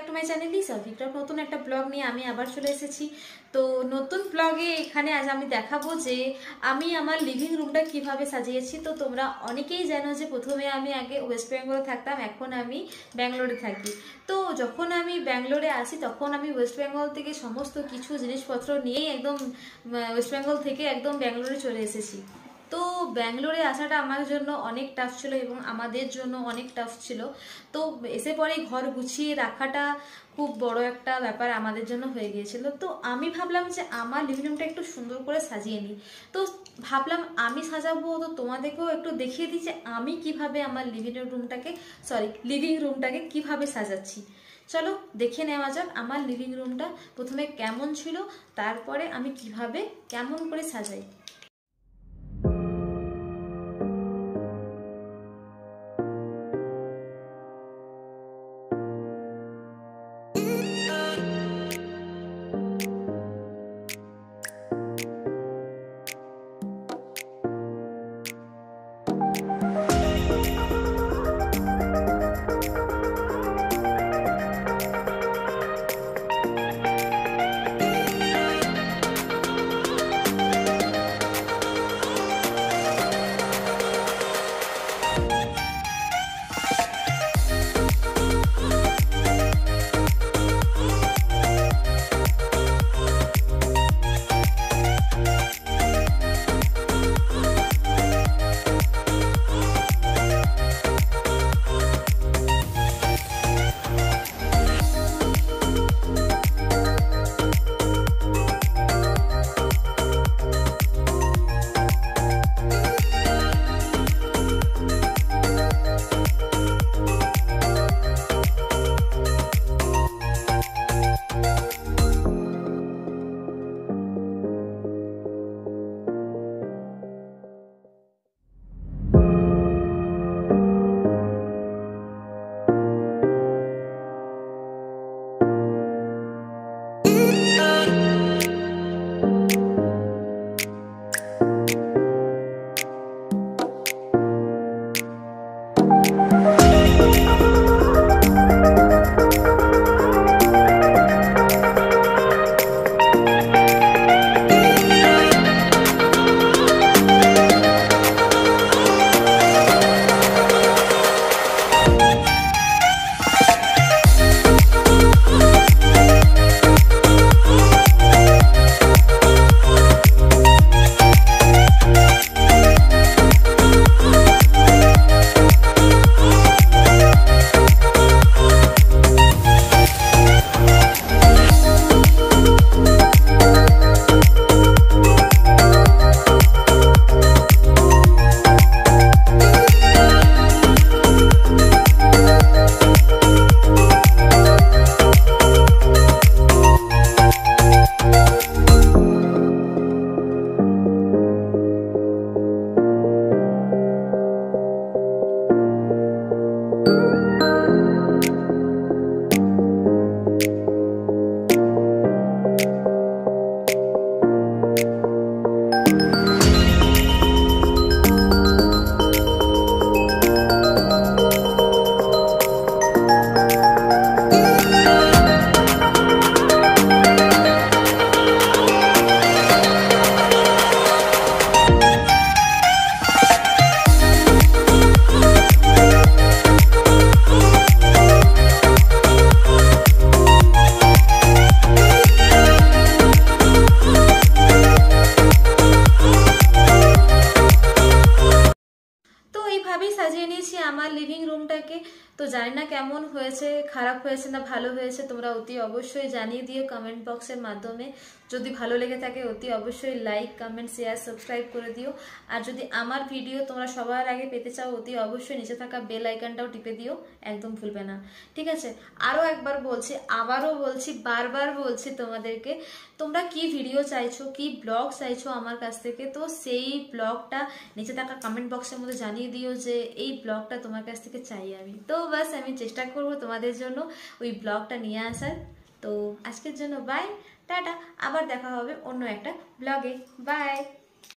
To my channel Lisa Victor. নতুন একটা blog নিয়ে আমি আবার চলে এসেছি। তো নতুন ব্লগে এখানে আজ আমি দেখাবো যে আমি আমার লিভিং রুমটা কিভাবে সাজিয়েছি। তো তোমরা অনেকেই জানো যে প্রথমে আমি আগে ওয়েস্ট বেঙ্গলে থাকতাম, এখন আমি ব্যাঙ্গালোরে থাকি। তো যখন আমি ব্যাঙ্গালোরে আসি তখন আমি ওয়েস্ট বেঙ্গল থেকে সমস্ত কিছু জিনিসপত্র নিয়েই একদম ওয়েস্ট বেঙ্গল থেকে একদম ব্যাঙ্গালোরে চলে এসেছি। তো ব্যাঙ্গালোরে আসাটা আমার জন্য অনেক টাফ ছিল এবং আমাদের জন্য অনেক টাফ ছিল। তো এসে পরে ঘর গুছিয়ে রাখাটা খুব বড় একটা ব্যাপার আমাদের জন্য হয়ে গিয়েছিল। তো আমি ভাবলাম যে আমার লিভিং রুমটা একটু সুন্দর করে সাজিয়ে নিই। তো ভাবলাম আমি সাজাবো, তো তোমাদেরকেও একটু দেখিয়ে দিই যে আমি কিভাবে আমার লিভিং রুমটাকে কিভাবে সাজাচ্ছি। চলো দেখে নেওয়া যাক আমার লিভিং রুমটা প্রথমে কেমন ছিল, তারপরে আমি কিভাবে কেমন করে সাজাই। সাজিয়ে নিয়েছি আমার লিভিং রুমটাকে। তো জানি না কেমন হয়েছে, খারাপ হয়েছে না ভালো হয়েছে, তোমরা অতি অবশ্যই জানিয়ে দিও কমেন্ট বক্সের মাধ্যমে। যদি ভালো লেগে থাকে অতি অবশ্যই লাইক, কমেন্ট, শেয়ার, সাবস্ক্রাইব করে দিও। আর যদি আমার ভিডিও তোমরা সবার আগে পেতে চাও অতি অবশ্যই নিচে থাকা বেল আইকনটাও টিপে দিও, একদম ভুলবে না, ঠিক আছে? আরও একবার বলছি, আবারও বলছি, বারবার বলছি তোমাদেরকে, তোমরা কি ভিডিও চাইছো, কি ব্লগ চাইছো আমার কাছ থেকে, তো সেই ব্লগটা নিচে থাকা কমেন্ট বক্সের মধ্যে জানিয়ে দিও যে এই ব্লগটা তোমার কাছ থেকে চাই আমি। তো বাস আমি চেষ্টা করব তোমাদের জন্য ওই ব্লগটা নিয়ে আসার। তো আজকের জন্য বাই, টাটা, আবার দেখা হবে অন্য একটা ব্লগে। বাই।